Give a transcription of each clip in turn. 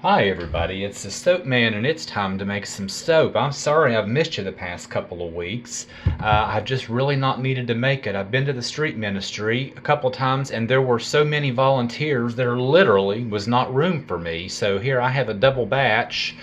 Hi everybody, it's the Soap Man and it's time to make some soap. I'm sorry I've missed you the past couple of weeks. I've just really not needed to make it. I've been to the street ministry a couple times and there were so many volunteers there literally was not room for me. So here I have a double batch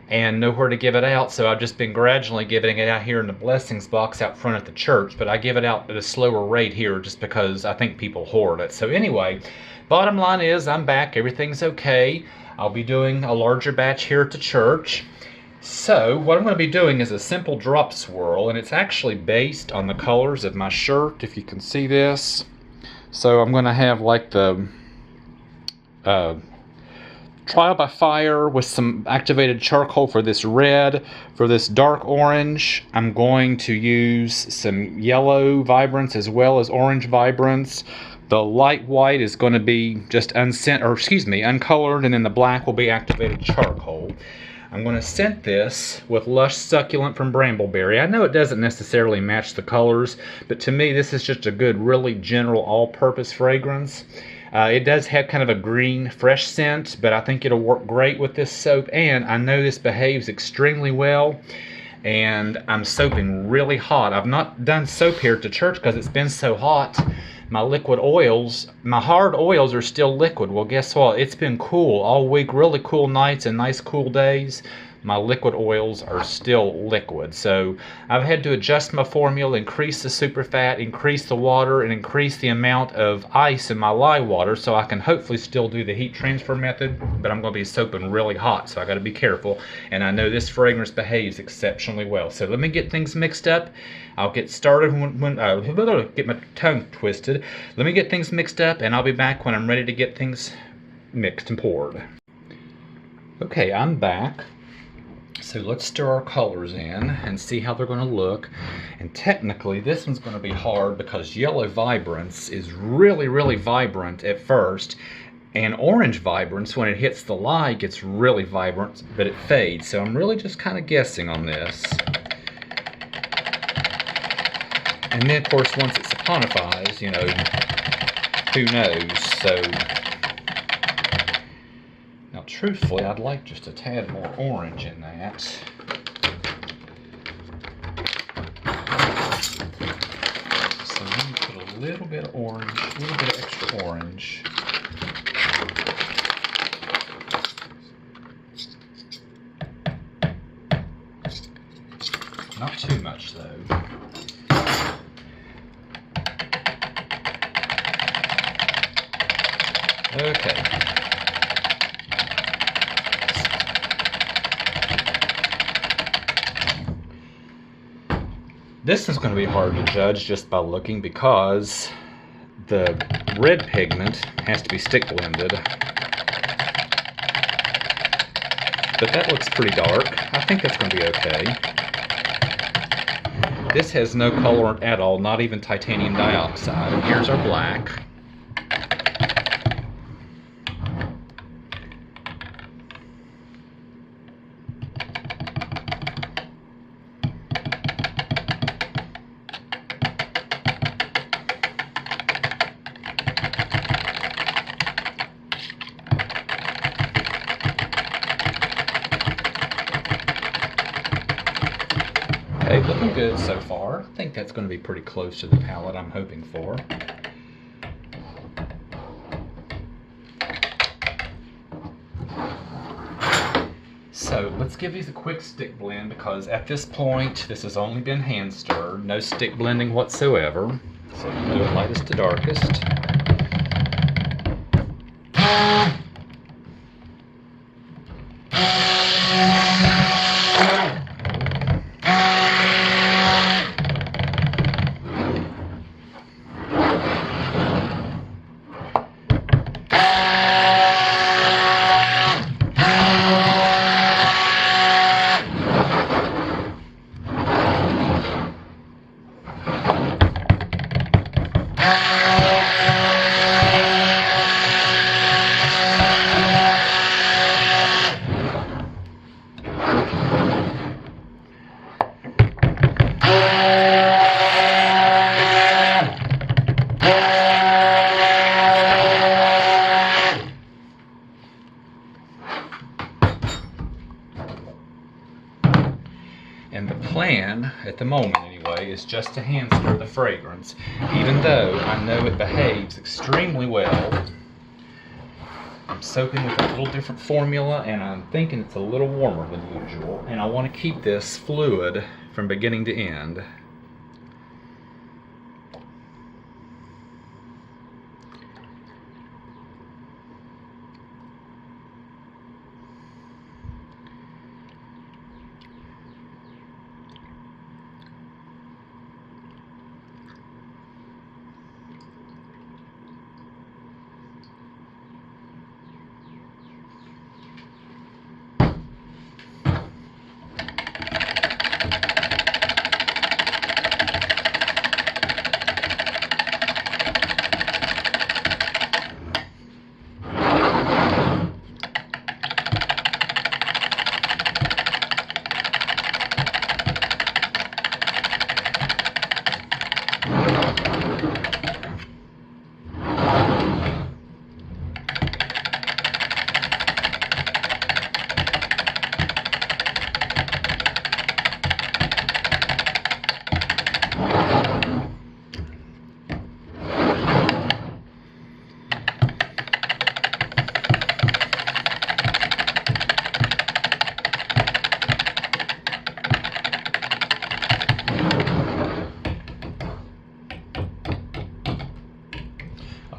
and nowhere to give it out, so I've just been gradually giving it out here in the blessings box out front at the church, but I give it out at a slower rate here just because I think people hoard it. So anyway, bottom line is I'm back, everything's okay. I'll be doing a larger batch here at the church. So what I'm going to be doing is a simple drop swirl, and it's actually based on the colors of my shirt, if you can see this. So I'm going to have like the trial by fire with some activated charcoal for this red. For this dark orange, I'm going to use some yellow vibrance as well as orange vibrance. The light white is going to be just uncolored, and then the black will be activated charcoal. I'm going to scent this with Lush Succulent from Brambleberry. I know it doesn't necessarily match the colors, but to me this is just a good, really general all-purpose fragrance. It does have kind of a green, fresh scent, but I think it'll work great with this soap, and I know this behaves extremely well, and I'm soaping really hot. I've not done soap here at the church because it's been so hot. My liquid oils, my hard oils are still liquid. Well, guess what? It's been cool all week, really cool nights and nice cool days. My liquid oils are still liquid. So I've had to adjust my formula, increase the superfat, increase the water, and increase the amount of ice in my lye water so I can hopefully still do the heat transfer method, but I'm going to be soaping really hot, so I got to be careful. And I know this fragrance behaves exceptionally well. So let me get things mixed up. I'll get started when get my tongue twisted. Let me get things mixed up, and I'll be back when I'm ready to get things mixed and poured. Okay, I'm back. So let's stir our colors in and see how they're going to look. And technically this one's going to be hard because yellow vibrance is really, really vibrant at first. And orange vibrance, when it hits the lye, gets really vibrant, but it fades. So I'm really just kind of guessing on this. And then of course once it saponifies, you know, who knows. So now, truthfully, I'd like just a tad more orange in that. So let me put a little bit of orange, a little bit of extra orange. Not too much, though. Okay. This is going to be hard to judge just by looking because the red pigment has to be stick blended. But that looks pretty dark. I think that's going to be okay. This has no colorant at all, not even titanium dioxide. And here's our black. Okay, looking good so far. I think that's going to be pretty close to the palette I'm hoping for. So let's give these a quick stick blend because at this point this has only been hand stirred, no stick blending whatsoever. So we'll do it lightest to darkest. And the plan, at the moment anyway, is just to hand stir the fragrance, even though I know it behaves extremely well. I'm soaking with a little different formula, and I'm thinking it's a little warmer than usual, and I want to keep this fluid from beginning to end.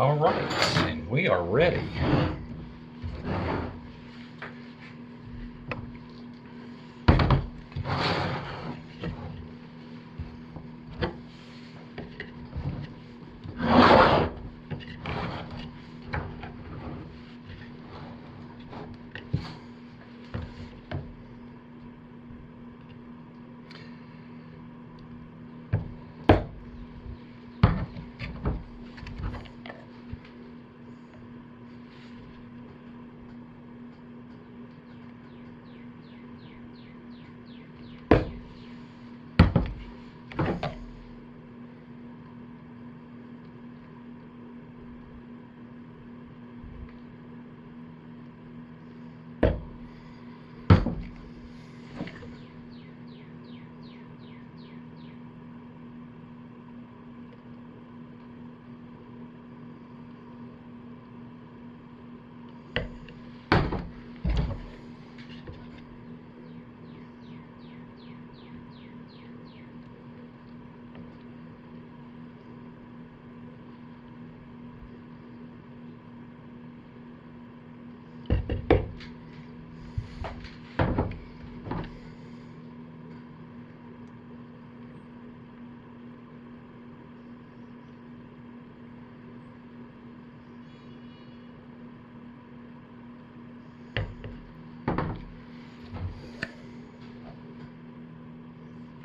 All right, and we are ready.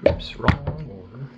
Oops, wrong order.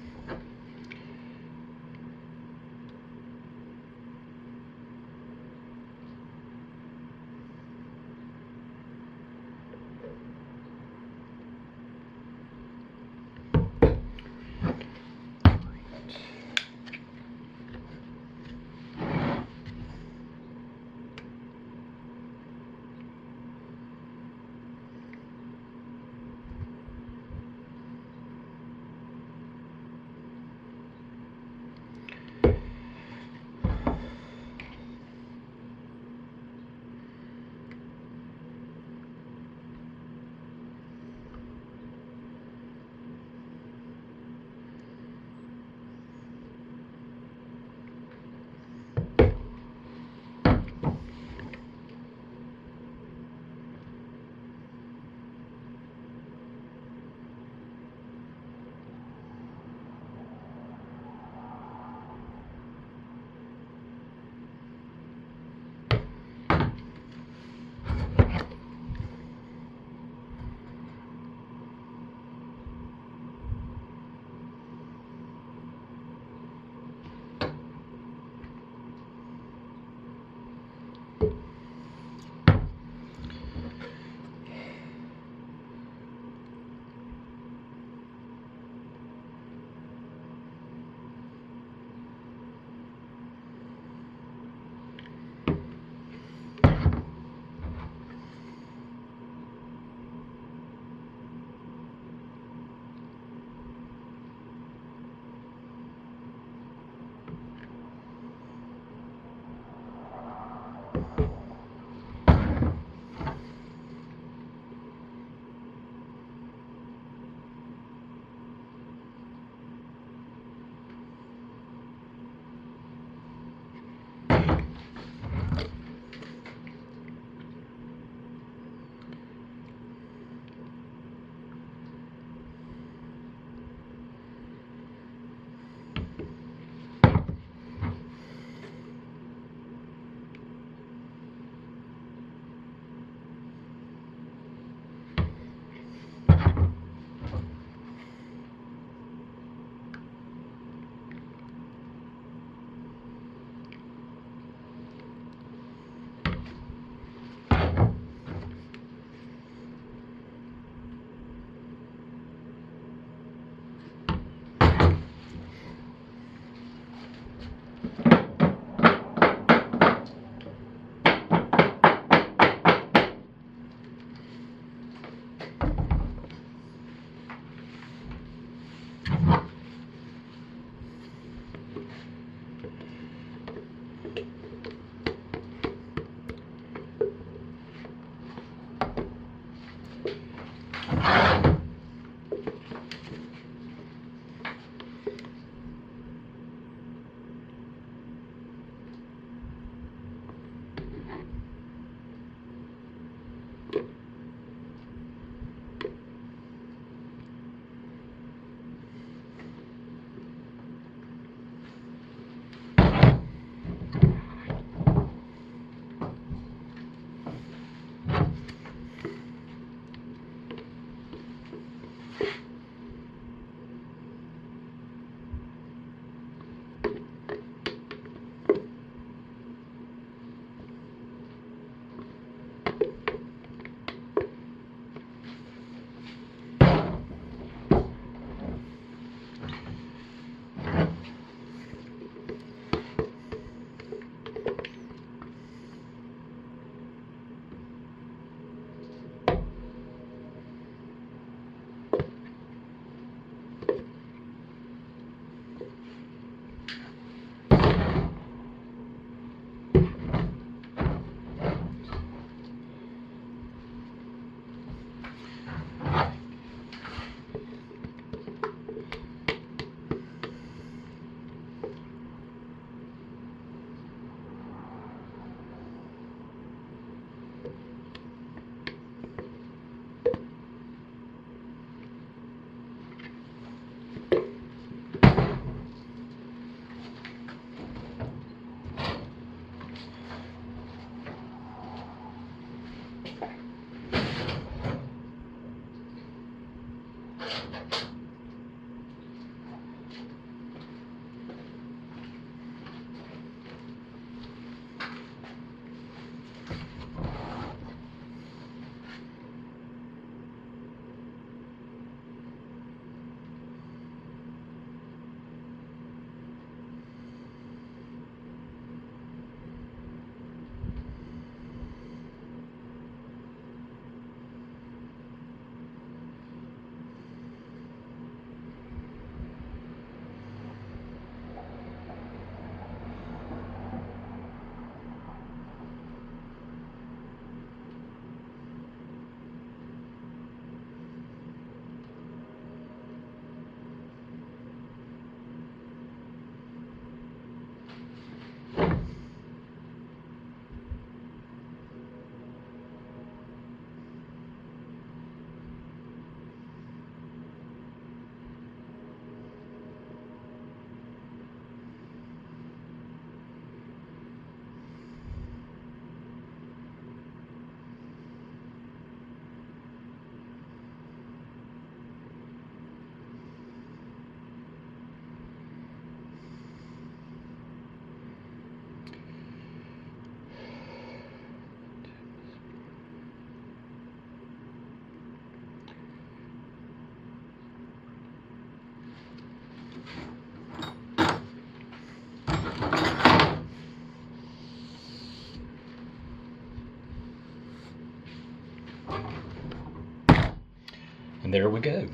there we go.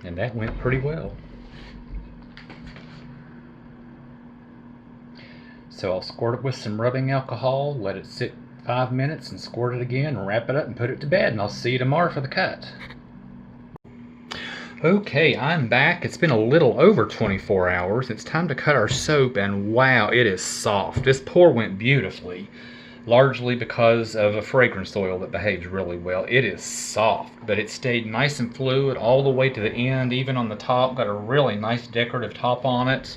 And that went pretty well. So I'll squirt it with some rubbing alcohol, let it sit 5 minutes, and squirt it again, wrap it up, and put it to bed. And I'll see you tomorrow for the cut. Okay, I'm back. It's been a little over 24 hours. It's time to cut our soap, and wow, it is soft. This pour went beautifully, largely because of a fragrance oil that behaves really well. It is soft, but it stayed nice and fluid all the way to the end, even on the top. Got a really nice decorative top on it.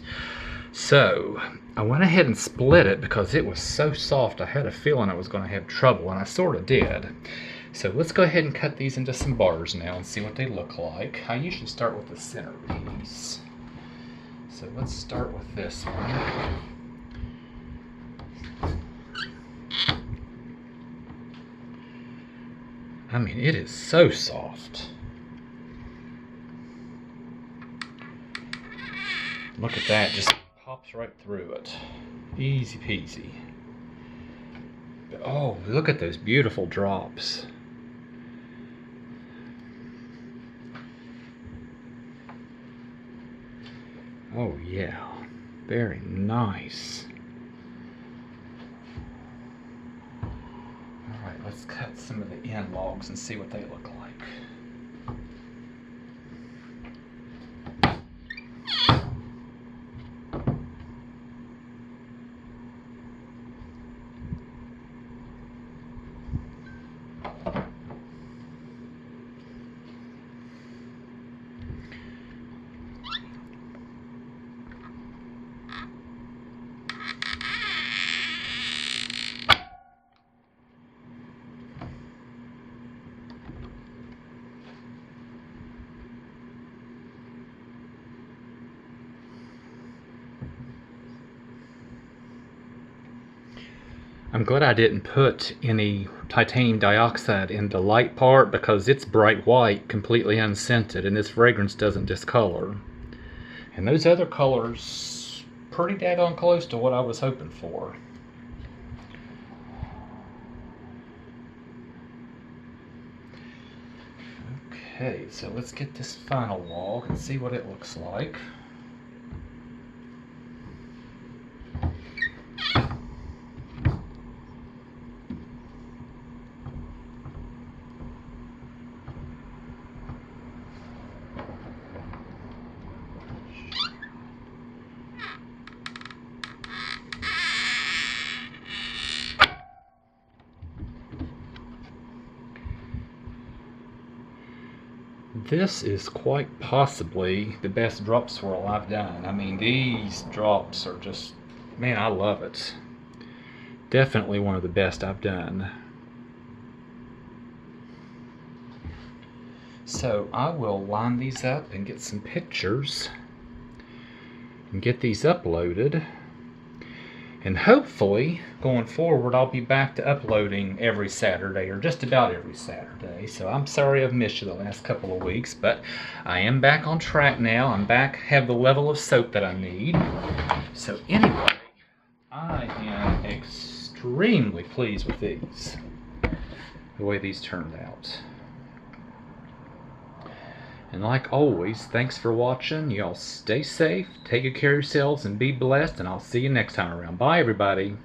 So I went ahead and split it because it was so soft. I had a feeling I was going to have trouble, and I sort of did. So let's go ahead and cut these into some bars now and see what they look like. I usually start with the center piece. So let's start with this one. I mean, it is so soft. Look at that, just pops right through it. Easy peasy. But, oh, look at those beautiful drops. Oh yeah, very nice. Alright, let's cut some of the end logs and see what they look like. I'm glad I didn't put any titanium dioxide in the light part because it's bright white, completely unscented, and this fragrance doesn't discolor. And those other colors, pretty daggone close to what I was hoping for. Okay, so let's get this final log and see what it looks like. This is quite possibly the best drop swirl I've done. I mean, these drops are just, man, I love it. Definitely one of the best I've done. So I will line these up and get some pictures and get these uploaded. And hopefully, going forward, I'll be back to uploading every Saturday, or just about every Saturday. So I'm sorry I've missed you the last couple of weeks, but I am back on track now. I'm back, have the level of soap that I need. So anyway, I am extremely pleased with these, the way these turned out. And like always, thanks for watching. Y'all stay safe, take good care of yourselves, and be blessed. And I'll see you next time around. Bye, everybody.